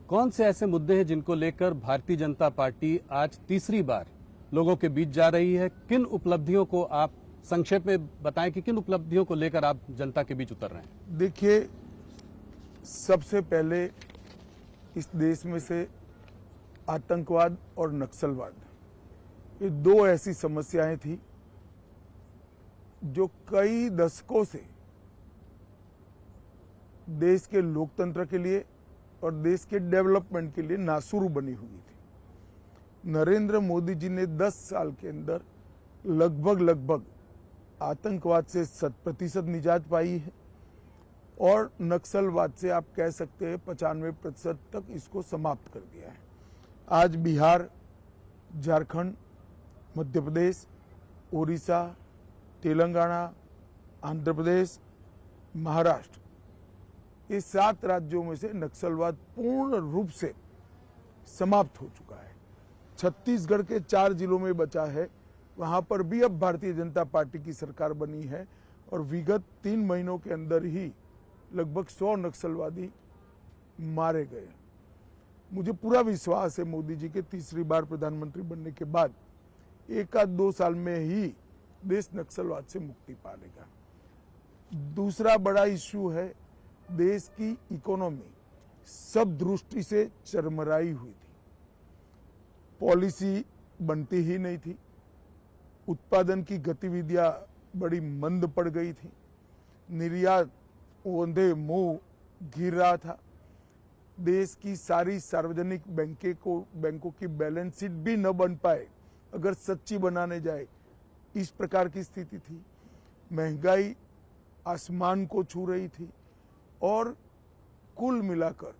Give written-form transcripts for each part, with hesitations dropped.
कौन से ऐसे मुद्दे हैं जिनको लेकर भारतीय जनता पार्टी आज तीसरी बार लोगों के बीच जा रही है? किन उपलब्धियों को आप संक्षेप में बताएं कि किन उपलब्धियों को लेकर आप जनता के बीच उतर रहे हैं? देखिए, सबसे पहले इस देश में से आतंकवाद और नक्सलवाद, ये दो ऐसी समस्याएं थी जो कई दशकों से देश के लोकतंत्र के लिए और देश के डेवलपमेंट के लिए नासुरू बनी हुई थी। नरेंद्र मोदी जी ने 10 साल के अंदर लगभग आतंकवाद से 100% निजात पाई है और नक्सलवाद से आप कह सकते हैं 95% तक इसको समाप्त कर दिया है। आज बिहार, झारखंड, मध्य प्रदेश, उड़ीसा, तेलंगाना, आंध्र प्रदेश, महाराष्ट्र, ये 7 राज्यों में से नक्सलवाद पूर्ण रूप से समाप्त हो चुका है। छत्तीसगढ़ के 4 जिलों में बचा है, वहां पर भी अब भारतीय जनता पार्टी की सरकार बनी है और विगत 3 महीनों के अंदर ही लगभग 100 नक्सलवादी मारे गए। मुझे पूरा विश्वास है मोदी जी के तीसरी बार प्रधानमंत्री बनने के बाद 1-2 साल में ही देश नक्सलवाद से मुक्ति पा लेगा। दूसरा बड़ा इश्यू है, देश की इकोनॉमी सब दृष्टि से चरमराई हुई थी। पॉलिसी बनती ही नहीं थी, उत्पादन की गतिविधियां बड़ी मंद पड़ गई थी, निर्यात ओंधे मुंह गिर रहा था, देश की सारी सार्वजनिक बैंकों की बैलेंस शीट भी न बन पाए अगर सच्ची बनाने जाए, इस प्रकार की स्थिति थी। महंगाई आसमान को छू रही थी और कुल मिलाकर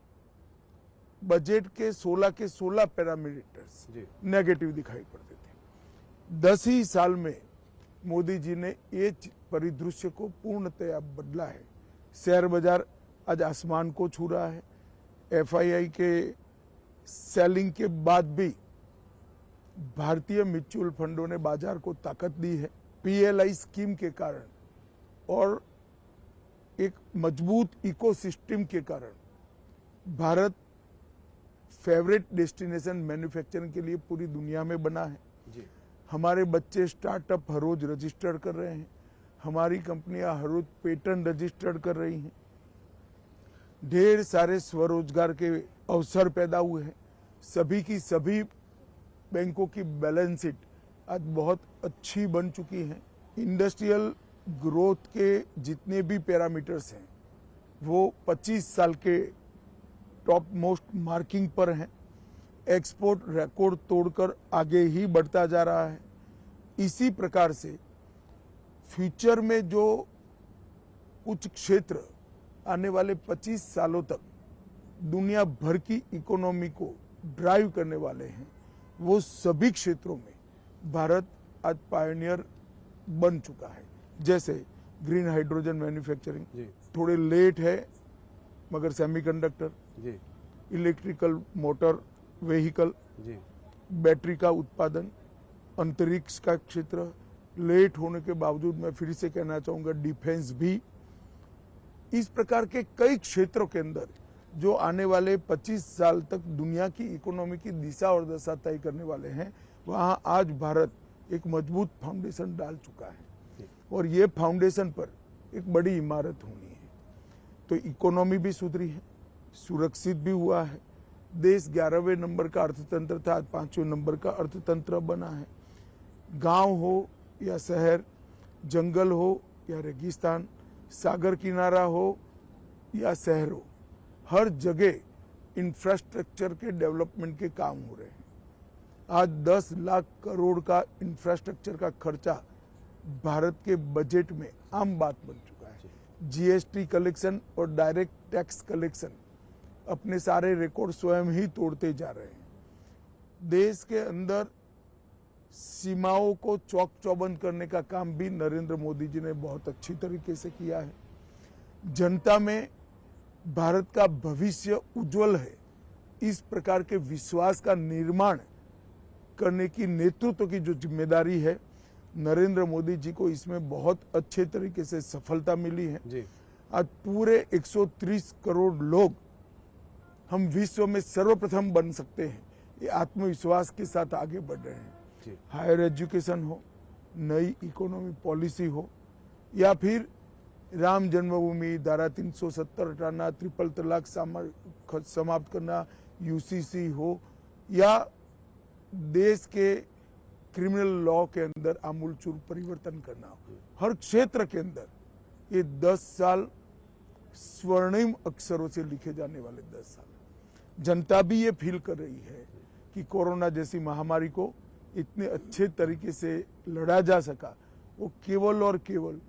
बजट के 16 पैरामीटर्स नेगेटिव दिखाई पड़ते थे। 10 ही साल में मोदी जी ने ये परिदृश्य को पूर्णतया बदला है। शेयर बाजार आज आसमान को छू रहा है। एफआईआई के सेलिंग के बाद भी भारतीय म्यूचुअल फंडों ने बाजार को ताकत दी है। पीएलआई स्कीम के कारण और एक मजबूत इकोसिस्टम के कारण भारत फेवरेट डेस्टिनेशन मैन्युफैक्चरिंग के लिए पूरी दुनिया में बना है जी। हमारे बच्चे स्टार्टअप हर रोज रजिस्टर कर रहे हैं, हमारी कंपनियां हर रोज पेटेंट रजिस्टर कर रही हैं, ढेर सारे स्वरोजगार के अवसर पैदा हुए हैं। सभी की सभी बैंकों की बैलेंस शीट आज बहुत अच्छी बन चुकी है। इंडस्ट्रियल ग्रोथ के जितने भी पैरामीटर्स हैं वो 25 साल के टॉप मोस्ट मार्किंग पर हैं। एक्सपोर्ट रिकॉर्ड तोड़कर आगे ही बढ़ता जा रहा है। इसी प्रकार से फ्यूचर में जो कुछ क्षेत्र आने वाले 25 सालों तक दुनिया भर की इकोनॉमी को ड्राइव करने वाले हैं, वो सभी क्षेत्रों में भारत आज पायनियर बन चुका है। जैसे ग्रीन हाइड्रोजन मैन्युफैक्चरिंग थोड़े लेट है, मगर semiconductor, electrical motor vehicle, battery का उत्पादन, अंतरिक्ष का क्षेत्र लेट होने के बावजूद मैं फिर से कहना चाहूंगा डिफेंस भी। इस प्रकार के कई क्षेत्रों के अंदर जो आने वाले 25 साल तक दुनिया की इकोनॉमी की दिशा और दशा तय करने वाले हैं, वहां आज भारत एक मजबूत फाउंडेशन डाल चुका है और ये फाउंडेशन पर एक बड़ी इमारत होनी है। तो इकोनॉमी भी सुधरी है, सुरक्षित भी हुआ है। देश 11वें नंबर का अर्थतंत्र था, आज 5वें नंबर का अर्थतंत्र बना है। गांव हो या शहर, जंगल हो या रेगिस्तान, सागर किनारा हो या शहर हो, हर जगह इंफ्रास्ट्रक्चर के डेवलपमेंट के काम हो रहे हैं। आज 10 लाख करोड़ का इंफ्रास्ट्रक्चर का खर्चा भारत के बजट में आम बात बन चुका है। जीएसटी कलेक्शन और डायरेक्ट टैक्स कलेक्शन अपने सारे रिकॉर्ड स्वयं ही तोड़ते जा रहे हैं। देश के अंदर सीमाओं को चौक चौबंद करने का काम भी नरेंद्र मोदी जी ने बहुत अच्छी तरीके से किया है। जनता में भारत का भविष्य उज्जवल है, इस प्रकार के विश्वास का निर्माण करने की नेतृत्व की जो जिम्मेदारी है, नरेंद्र मोदी जी को इसमें बहुत अच्छे तरीके से सफलता मिली है जी। आज पूरे 130 करोड़ लोग हम विश्व में सर्वप्रथम बन सकते हैं, ये आत्मविश्वास के साथ आगे बढ़ रहे हैं। जी। हायर एजुकेशन हो, नई इकोनॉमी पॉलिसी हो, या फिर राम जन्मभूमि, धारा 370 हटाना, ट्रिपल तलाक समाप्त करना, यूसीसी हो, या देश के क्रिमिनल लॉ के अंदर आमूलचूल परिवर्तन करना हो, हर क्षेत्र के अंदर ये 10 साल स्वर्णिम अक्षरों से लिखे जाने वाले 10 साल। जनता भी ये फील कर रही है कि कोरोना जैसी महामारी को इतने अच्छे तरीके से लड़ा जा सका, वो केवल और केवल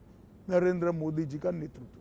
नरेंद्र मोदी जी का नेतृत्व।